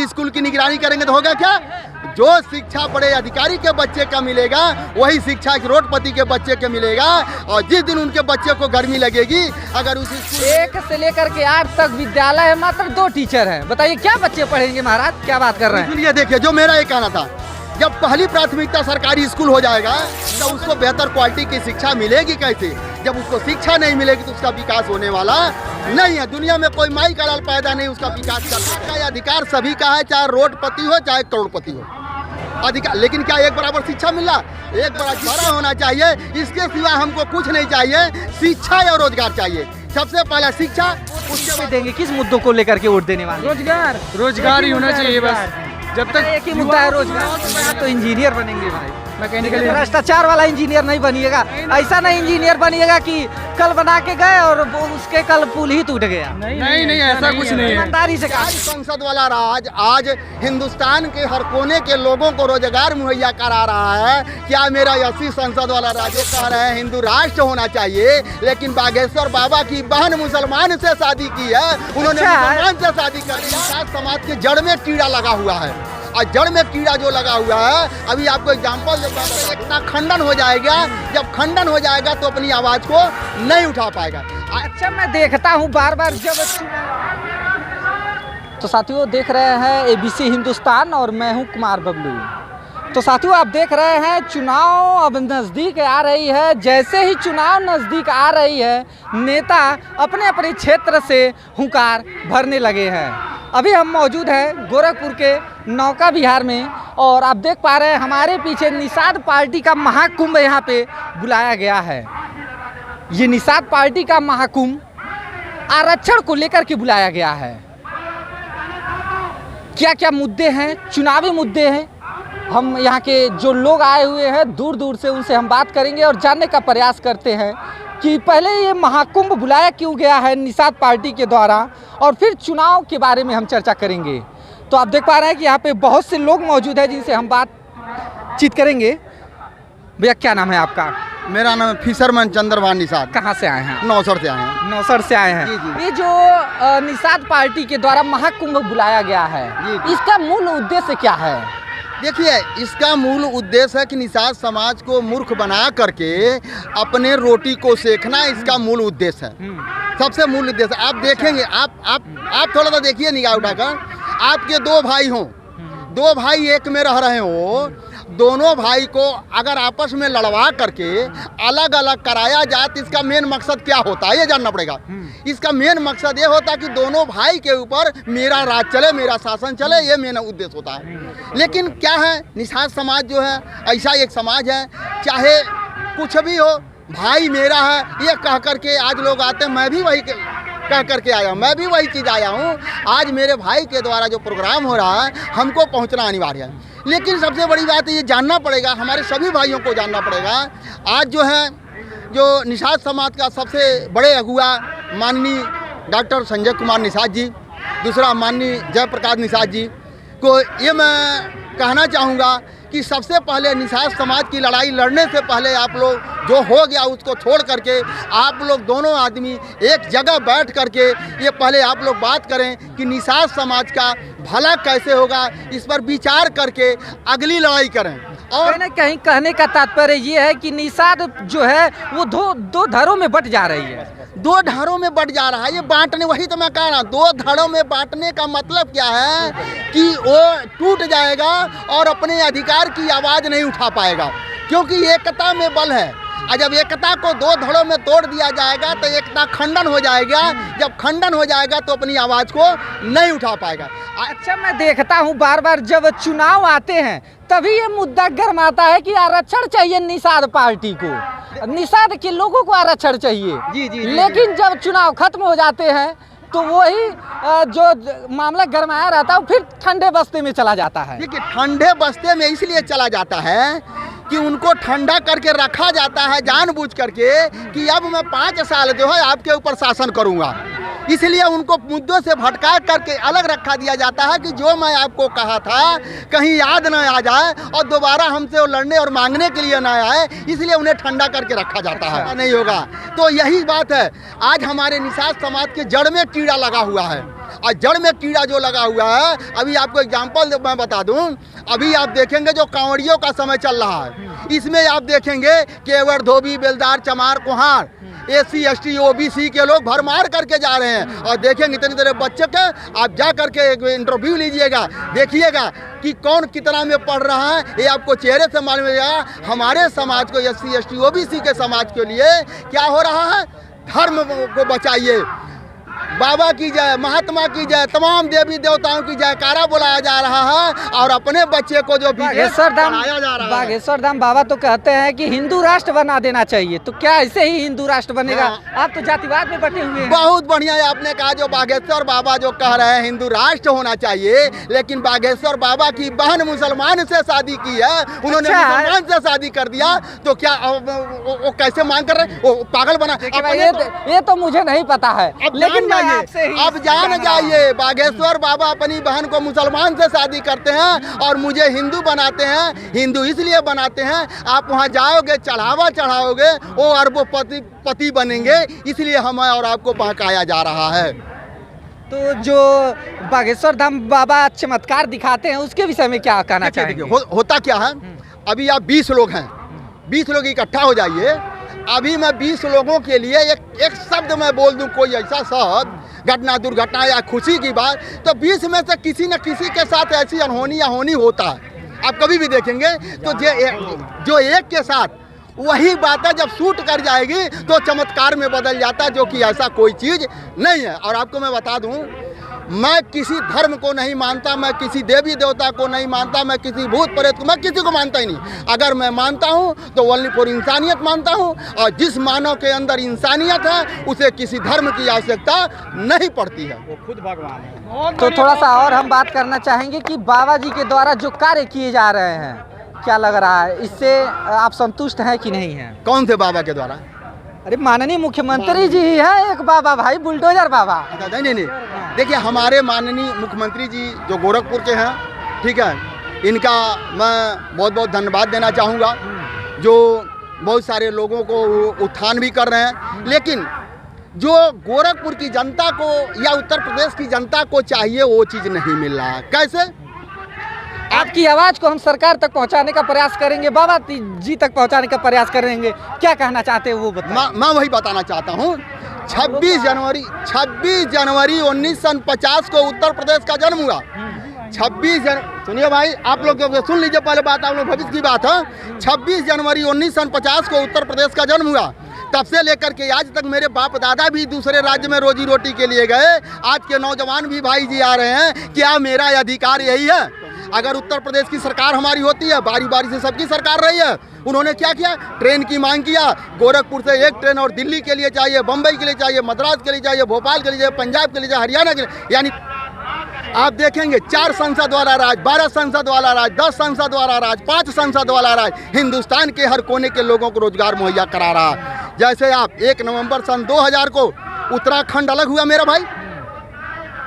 लेकिन स्कूल की निगरानी करेंगे तो होगा क्या? जो शिक्षा बड़े अधिकारी के बच्चे का मिलेगा वही शिक्षा करोड़पति के बच्चे के मिलेगा। और जिस दिन उनके बच्चे को गर्मी लगेगी, अगर उसी स्कूल 1 से लेकर के 8 तक विद्यालय है, मात्र 2 टीचर हैं। बताइए क्या बच्चे पढ़ेंगे महाराज, क्या बात कर रहे हैं? इसलिए देखिए, जो मेरा ये कहना था, जब पहली प्राथमिकता सरकारी स्कूल हो जाएगा तो उसको बेहतर क्वालिटी की शिक्षा मिलेगी कैसे? जब उसको शिक्षा नहीं मिलेगी तो उसका विकास होने वाला नहीं है। दुनिया में कोई माई का लाल पैदा नहीं उसका विकास कर सकता है। अधिकार सभी का है, चाहे रोडपति हो चाहे करोड़पति हो, अधिकार। लेकिन क्या एक बराबर शिक्षा मिल रहा? एक बराबर होना चाहिए। इसके सिवा हमको कुछ नहीं चाहिए, शिक्षा या रोजगार चाहिए। सबसे पहला शिक्षा, उसके बाद देंगे। किस मुद्दों को लेकर के वोट देने वाले? रोजगार ही होना चाहिए बस। जब तक एक ही मुद्दा है रोजगार। तो इंजीनियर बनेंगे भाई, मैकेनिकल। भ्रष्टाचार वाला इंजीनियर नहीं बनिएगा। ऐसा नहीं इंजीनियर बनिएगा कि कल बना के गए और उसके कल पुल ही टूट गया। नहीं, ऐसा कुछ नहीं है। ईमानदारी से कहा। संसद वाला राज आज हिंदुस्तान के हर कोने के लोगों को रोजगार मुहैया करा रहा है। क्या मेरा 80 संसद वाला राज कह रहे हैं हिंदू राष्ट्र होना चाहिए, लेकिन बागेश्वर बाबा की बहन मुसलमान से शादी की है, उन्होंने मुसलमान से शादी कर दी। समाज के जड़ में कीड़ा लगा हुआ है, और जड़ में कीड़ा जो लगा हुआ है, अभी आपको एग्जाम्पल देता हूं, इतना खंडन हो जाएगा। जब खंडन हो जाएगा तो अपनी आवाज को नहीं उठा पाएगा। अच्छा, मैं देखता हूँ बार बार जब तो साथियों देख रहे हैं ABC हिंदुस्तान और मैं हूँ कुमार बबलू। तो साथियों आप देख रहे हैं चुनाव अब नज़दीक आ रही है। जैसे ही चुनाव नज़दीक आ रही है, नेता अपने अपने क्षेत्र से हुंकार भरने लगे हैं। अभी हम मौजूद हैं गोरखपुर के नौका विहार में, और आप देख पा रहे हैं हमारे पीछे निषाद पार्टी का महाकुंभ यहाँ पे बुलाया गया है। ये निषाद पार्टी का महाकुंभ आरक्षण को लेकर के बुलाया गया है। क्या क्या मुद्दे हैं, चुनावी मुद्दे हैं, हम यहाँ के जो लोग आए हुए हैं दूर दूर से, उनसे हम बात करेंगे और जानने का प्रयास करते हैं कि पहले ये महाकुंभ बुलाया क्यों गया है निषाद पार्टी के द्वारा, और फिर चुनाव के बारे में हम चर्चा करेंगे। तो आप देख पा रहे हैं कि यहाँ पे बहुत से लोग मौजूद हैं जिनसे हम बातचीत करेंगे। भैया क्या नाम है आपका? मेरा नाम फिशरमैन चंद्रभान निषाद। कहाँ से आए हैं? नौसर से आए हैं। नौसर से आए हैं। जी। ये जो निषाद पार्टी के द्वारा महाकुंभ बुलाया गया है, इसका मूल उद्देश्य क्या है? देखिए, इसका मूल उद्देश्य है कि निषाद समाज को मूर्ख बना करके अपने रोटी को सेकना, इसका मूल उद्देश्य है। सबसे मूल उद्देश्य आप देखेंगे, आप थोड़ा सा देखिए निगाह उठाकर, आपके 2 भाई हों, 2 भाई एक में रह रहे हो, दोनों भाई को अगर आपस में लड़वा करके अलग अलग कराया जाए तो इसका मेन मकसद क्या होता है ये जानना पड़ेगा। इसका मेन मकसद ये होता है कि दोनों भाई के ऊपर मेरा राज चले, मेरा शासन चले, ये मेन उद्देश्य होता है। लेकिन क्या है, निषाद समाज जो है ऐसा एक समाज है, चाहे कुछ भी हो, भाई मेरा है ये कह करके आज लोग आते हैं। मैं भी वही कह करके आया हूँ, मैं भी वही चीज़ आया हूँ। आज मेरे भाई के द्वारा जो प्रोग्राम हो रहा है हमको पहुँचना अनिवार्य है। लेकिन सबसे बड़ी बात ये जानना पड़ेगा, हमारे सभी भाइयों को जानना पड़ेगा, आज जो है जो निषाद समाज का सबसे बड़े अगुआ माननीय डॉक्टर संजय कुमार निषाद जी, दूसरा माननीय जयप्रकाश निषाद जी को ये मैं कहना चाहूँगा कि सबसे पहले निषाद समाज की लड़ाई लड़ने से पहले आप लोग जो हो गया उसको छोड़ करके आप लोग दोनों आदमी एक जगह बैठ करके ये पहले आप लोग बात करें कि निषाद समाज का भला कैसे होगा, इस पर विचार करके अगली लड़ाई करें। और कहीं कहने का तात्पर्य ये है कि निषाद जो है वो दो धड़ों में बट जा रही है। 2 धड़ों में बट जा रहा है, ये बांटने, वही तो मैं कह रहा हूँ। 2 धड़ों में बांटने का मतलब क्या है कि वो टूट जाएगा और अपने अधिकार की आवाज़ नहीं उठा पाएगा, क्योंकि एकता में बल है। और जब एकता को 2 धड़ों में तोड़ दिया जाएगा तो एकता खंडन हो जाएगा। जब खंडन हो जाएगा तो अपनी आवाज़ को नहीं उठा पाएगा। अच्छा, मैं देखता हूँ बार बार जब चुनाव आते हैं तभी ये मुद्दा गर्माता है कि आरक्षण चाहिए निषाद पार्टी को, निषाद के लोगों को आरक्षण चाहिए। जी। लेकिन जब चुनाव खत्म हो जाते हैं तो वही जो मामला गरमाया रहता है फिर ठंडे बस्ते में चला जाता है। देखिए, ठंडे बस्ते में इसलिए चला जाता है कि उनको ठंडा करके रखा जाता है जानबूझ करके कि अब मैं 5 साल जो है आपके ऊपर शासन करूंगा। इसलिए उनको मुद्दों से भटका करके अलग रखा दिया जाता है कि जो मैं आपको कहा था कहीं याद न आ जाए और दोबारा हमसे वो लड़ने और मांगने के लिए ना आए, इसलिए उन्हें ठंडा करके रखा जाता है। नहीं होगा तो यही बात है, आज हमारे निषाद समाज के जड़ में कीड़ा लगा हुआ है। और जड़ में कीड़ा जो लगा हुआ है, अभी आपको एग्जाम्पल मैं बता दूं, अभी आप देखेंगे जो कांवड़ियों का समय चल रहा है, इसमें आप देखेंगे केवड़, धोबी, बेलदार, चमार, कुहार, SC ST OBC के लोग भरमार करके जा रहे हैं। और देखेंगे इतने तरह बच्चे के, आप जा करके एक इंटरव्यू लीजिएगा, देखिएगा कि कौन कितना में पढ़ रहा है, ये आपको चेहरे से मालूम होगा। हमारे समाज को, SC ST OBC के समाज के लिए क्या हो रहा है, धर्म को बचाइए। बाबा की जय, महात्मा की जय, तमाम देवी देवताओं की जयकारा बुलाया जा रहा है और अपने बच्चे को जो बागेश्वर धाम, पढ़ाया जा रहा है। बागेश्वर धाम बाबा तो कहते हैं कि हिंदू राष्ट्र बना देना चाहिए, तो क्या ऐसे ही हिंदू राष्ट्र बनेगा? आप तो जातिवाद में बटे हुए हैं। बहुत बढ़िया है आपने कहा, जो बागेश्वर बाबा जो कह रहे हैं हिंदू राष्ट्र होना चाहिए, लेकिन बागेश्वर बाबा की बहन मुसलमान से शादी की है, उन्होंने अच्छा, मुसलमान से शादी कर दिया, तो क्या वो कैसे मांग कर रहे हैं? वो पागल बना। ये तो मुझे नहीं पता है, लेकिन मैं आपसे ही अब जान जाइए, बागेश्वर बाबा अपनी बहन को मुसलमान से शादी करते हैं और मुझे हिंदू बनाते हैं। हिंदू इसलिए बनाते हैं, आप वहाँ जाओगे, चढ़ावा चढ़ाओगे, वो अरबों पति बनेंगे, इसलिए हमें और आपको बहकाया जा रहा है। तो जो बागेश्वर धाम बाबा चमत्कार दिखाते हैं, उसके विषय में क्या कहना चाहेंगे? होता क्या है, अभी आप 20 लोग हैं, 20 लोग इकट्ठा हो जाइए। अभी मैं 20 लोगों के लिए एक शब्द मैं बोल दूं, कोई ऐसा शब्द, घटना, दुर्घटना या खुशी की बात, तो 20 में से किसी न किसी के साथ ऐसी अनहोनी या होनी होता है। आप कभी भी देखेंगे तो जो एक के साथ वही बातें जब शूट कर जाएगी तो चमत्कार में बदल जाता है, जो कि ऐसा कोई चीज़ नहीं है। और आपको मैं बता दूं, मैं किसी धर्म को नहीं मानता, मैं किसी देवी देवता को नहीं मानता, मैं किसी भूत प्रेत को, मैं किसी को मानता ही नहीं। अगर मैं मानता हूँ तो ओनली फॉर इंसानियत मानता हूँ, और जिस मानव के अंदर इंसानियत है उसे किसी धर्म की आवश्यकता नहीं पड़ती है, वो खुद भगवान है। तो थोड़ा सा और हम बात करना चाहेंगे कि बाबा जी के द्वारा जो कार्य किए जा रहे हैं, क्या लग रहा है, इससे आप संतुष्ट हैं कि नहीं हैं? कौन से बाबा के द्वारा? अरे माननीय मुख्यमंत्री जी ही है एक बाबा, भाई बुलडोजर बाबा। नहीं, देखिए हमारे माननीय मुख्यमंत्री जी जो गोरखपुर के हैं, ठीक है, इनका मैं बहुत बहुत धन्यवाद देना चाहूँगा, जो बहुत सारे लोगों को उत्थान भी कर रहे हैं। लेकिन जो गोरखपुर की जनता को या उत्तर प्रदेश की जनता को चाहिए वो चीज़ नहीं मिल रहा है। कैसे? आपकी आवाज़ को हम सरकार तक पहुंचाने का प्रयास करेंगे, बाबा जी तक पहुंचाने का प्रयास करेंगे। क्या कहना चाहते हैं वो बताएं। मैं वही बताना चाहता हूँ। 26 जनवरी 1950 को उत्तर प्रदेश का जन्म हुआ। 26 जनवरी, सुनिए भाई, आप लोग सुन लीजिए पहले बात, आप लोग भविष्य की बात है। 26 जनवरी 1950 को उत्तर प्रदेश का जन्म हुआ। तब से लेकर के आज तक मेरे बाप दादा भी दूसरे राज्य में रोजी रोटी के लिए गए। आज के नौजवान भी भाई जी आ रहे हैं। क्या मेरा अधिकार यही है? अगर उत्तर प्रदेश की सरकार हमारी होती है, बारी बारी से सबकी सरकार रही है, उन्होंने क्या किया? ट्रेन की मांग किया। गोरखपुर से एक ट्रेन और दिल्ली के लिए चाहिए, बम्बई के लिए चाहिए, मद्रास के लिए चाहिए, भोपाल के लिए चाहिए, पंजाब के लिए चाहिए, हरियाणा के लिए। यानी आप देखेंगे 4 संसद वाला राज, 12 संसद वाला राज, 10 संसद वाला राज, 5 संसद वाला राज हिंदुस्तान के हर कोने के लोगों को रोजगार मुहैया करा रहा है। जैसे आप 1 नवंबर सन 2000 को उत्तराखंड अलग हुआ मेरा भाई,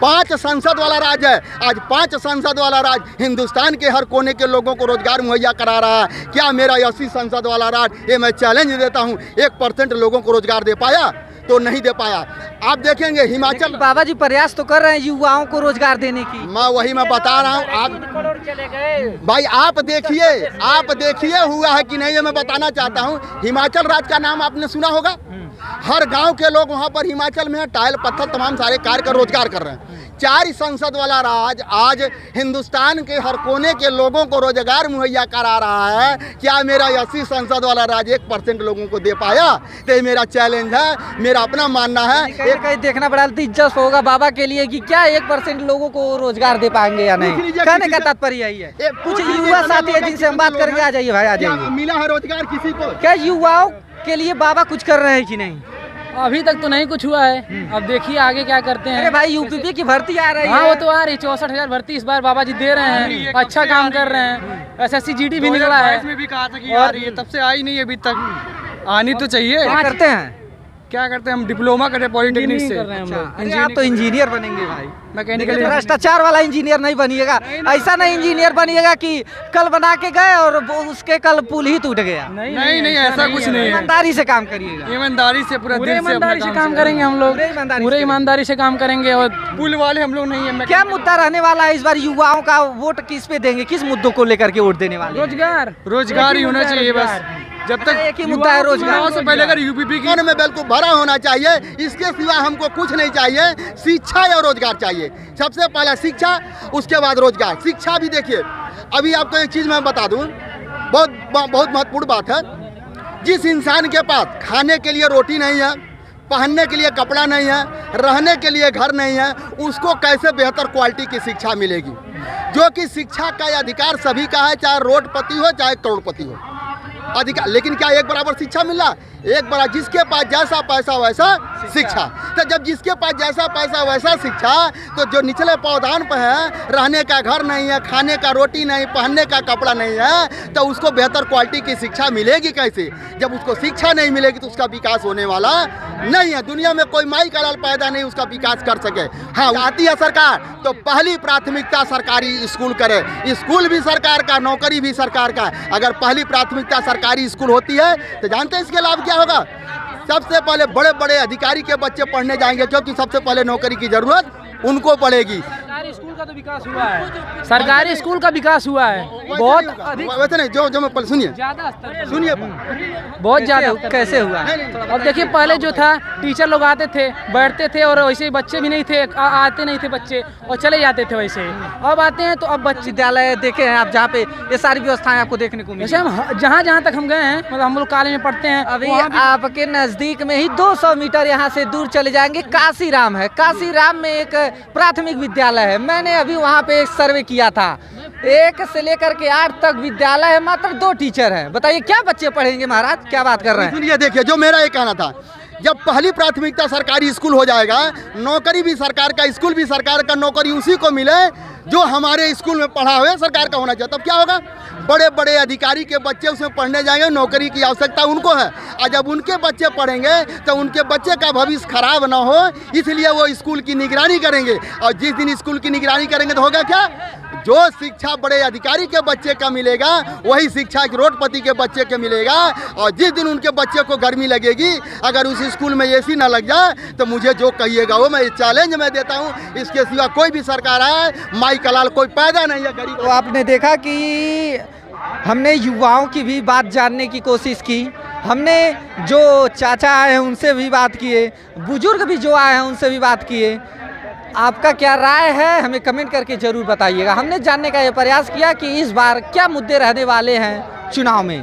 5 संसद वाला राज्य है। आज 5 संसद वाला राज्य हिंदुस्तान के हर कोने के लोगों को रोजगार मुहैया करा रहा है। क्या मेरा 80 संसद वाला राज्य, ये मैं चैलेंज देता हूँ, 1% लोगों को रोजगार दे पाया? तो नहीं दे पाया। आप देखेंगे हिमाचल, बाबा जी प्रयास तो कर रहे हैं युवाओं को रोजगार देने की। मैं बता रहा हूँ। आप भाई आप देखिए हुआ है कि नहीं, ये मैं बताना चाहता हूँ। हिमाचल राज्य का नाम आपने सुना होगा। हर गांव के लोग वहाँ पर हिमाचल में टाइल पत्थर तमाम सारे कार्य कर रोजगार कर रहे हैं। 4 संसद वाला राज आज हिंदुस्तान के हर कोने के लोगों को रोजगार मुहैया करा रहा है। क्या मेरा 80 संसद वाला राज 1% लोगों को दे पाया? तो ये मेरा चैलेंज है, मेरा अपना मानना है। कहीं देखना बड़ा दिलचस्प होगा बाबा के लिए कि क्या 1% लोगों को रोजगार दे पाएंगे या नहीं। कहने का तात्पर्य यही है। कुछ युवा साथी है जिनसे हम बात करेंगे। आ जाइए भाई, आ जाइए। मिला है रोजगार किसी को? क्या युवाओं के लिए बाबा कुछ कर रहे हैं कि नहीं? अभी तक तो नहीं कुछ हुआ है, अब देखिए आगे क्या करते हैं। अरे भाई यूपीपी की भर्ती आ रही है। हाँ वो तो आ रही, 64,000 भर्ती इस बार बाबा जी दे रहे हैं, अच्छा काम कर रहे हैं। SSC GD भी निकला है, में भी कहा था कि आ रही है, तब से आई नहीं अभी तक। आनी तो चाहिए। क्या करते हैं? क्या करते हैं हम, डिप्लोमा करते हैं पॉलिटेक्निक से। कर रहे हैं हम लोग। अरे आप तो इंजीनियर बनेंगे भाई। मैकेनिकल लेकिन भ्रष्टाचार वाला इंजीनियर नहीं बनिएगा, ऐसा नहीं इंजीनियर बनिएगा कि कल बना के गए और उसके कल पुल ही टूट गया। नहीं ऐसा कुछ नहीं है। ईमानदारी से काम करिएगा। ईमानदारी से पूरा पूरे दिल से ईमानदारी से काम करेंगे हम लोग, पूरे ईमानदारी से काम करेंगे। और पुल वाले हम लोग नहीं है। क्या मुद्दा रहने वाला है इस बार? युवाओं का वोट किस पे देंगे, किस मुद्दों को लेकर के वोट देने वाले? रोजगार ही होना चाहिए बस। जब तक एक ही मुद्दा है, रोजगार। से पहले अगर यूपीपी की में बिल्कुल भरा होना चाहिए, इसके सिवा हमको कुछ नहीं चाहिए। शिक्षा या रोजगार चाहिए। सबसे पहला शिक्षा, उसके बाद रोजगार। शिक्षा भी देखिए, अभी आपको एक चीज़ मैं बता दूं, बहुत महत्वपूर्ण बात है। जिस इंसान के पास खाने के लिए रोटी नहीं है, पहनने के लिए कपड़ा नहीं है, रहने के लिए घर नहीं है, उसको कैसे बेहतर क्वालिटी की शिक्षा मिलेगी? जो कि शिक्षा का अधिकार सभी का है, चाहे रोडपति हो चाहे करोड़पति हो, अधिकार। लेकिन क्या एक बराबर शिक्षा मिल रहा? एक बराबर, जिसके पास जैसा पैसा वैसा शिक्षा। तो जब जिसके पास जैसा पैसा वैसा शिक्षा, तो जो निचले पौधान पर है, रहने का घर नहीं है, खाने का रोटी नहीं, पहनने का कपड़ा नहीं है, तो उसको बेहतर क्वालिटी की शिक्षा मिलेगी कैसे? जब उसको शिक्षा नहीं मिलेगी तो उसका विकास होने वाला नहीं है। दुनिया में कोई माई का लाल पैदा नहीं उसका विकास कर सके। हाँ, आती है सरकार तो पहली प्राथमिकता सरकारी स्कूल करे। स्कूल भी सरकार का, नौकरी भी सरकार का। अगर पहली प्राथमिकता सरकारी स्कूल होती है तो जानते हैं इसके लाभ क्या होगा? सबसे पहले बड़े बड़े अधिकारी के बच्चे पढ़ने जाएंगे, क्योंकि सबसे पहले नौकरी की जरूरत उनको पड़ेगी। सरकारी स्कूल का तो विकास हुआ है, सरकारी स्कूल का विकास हुआ है बहुत अधिक। वैसे नहीं, जो मैं सुनिए ज्यादा स्तर पर। सुनिए बहुत ज्यादा। कैसे हुआ? अब देखिए, पहले जो था टीचर लोग आते थे, बैठते थे, और वैसे ही बच्चे भी नहीं थे, आते नहीं थे बच्चे और चले जाते थे वैसे ही। अब आते हैं तो अब बच्चे विद्यालय देखे हैं आप, जहाँ पे ये सारी व्यवस्थाएं आपको देखने को वैसे मिली। हम जहाँ तक हम गए हैं, मतलब हम लोग कॉलेज में पढ़ते हैं, अभी वहाँ भी आपके नजदीक में ही 200 मीटर यहाँ से दूर चले जाएंगे, काशीराम है। काशीराम में एक प्राथमिक विद्यालय है। मैंने अभी वहाँ पे एक सर्वे किया था, 1 से लेकर के 8 तक विद्यालय है, मात्र 2 टीचर हैं। बताइए क्या बच्चे पढ़ेंगे महाराज? क्या बात कर रहे हैं? सुनिए, देखिए, जो मेरा ये कहना था, जब पहली प्राथमिकता सरकारी स्कूल हो जाएगा, नौकरी भी सरकार का, स्कूल भी सरकार का, नौकरी उसी को मिले जो हमारे स्कूल में पढ़ा हुआ है, सरकार का होना चाहिए। तब क्या होगा? बड़े बड़े अधिकारी के बच्चे उसमें पढ़ने जाएंगे, नौकरी की आवश्यकता उनको है। और जब उनके बच्चे पढ़ेंगे तो उनके बच्चे का भविष्य खराब ना हो, इसलिए वो स्कूल की निगरानी करेंगे। और जिस दिन स्कूल की निगरानी करेंगे तो होगा क्या? जो शिक्षा बड़े अधिकारी के बच्चे का मिलेगा, वही शिक्षा रोडपति के बच्चे के मिलेगा। और जिस दिन उनके बच्चे को गर्मी लगेगी, अगर उस स्कूल में एसी ना लग जाए, तो मुझे जो कहिएगा वो मैं चैलेंज में देता हूँ। इसके सिवा कोई भी सरकार आए, माई का लाल कोई पैदा नहीं है गरीब। तो आपने देखा कि हमने युवाओं की भी बात जानने की कोशिश की, हमने जो चाचा आए हैं उनसे भी बात किए, बुजुर्ग भी जो आए हैं उनसे भी बात किए। आपका क्या राय है हमें कमेंट करके ज़रूर बताइएगा। हमने जानने का ये प्रयास किया कि इस बार क्या मुद्दे रहने वाले हैं चुनाव में।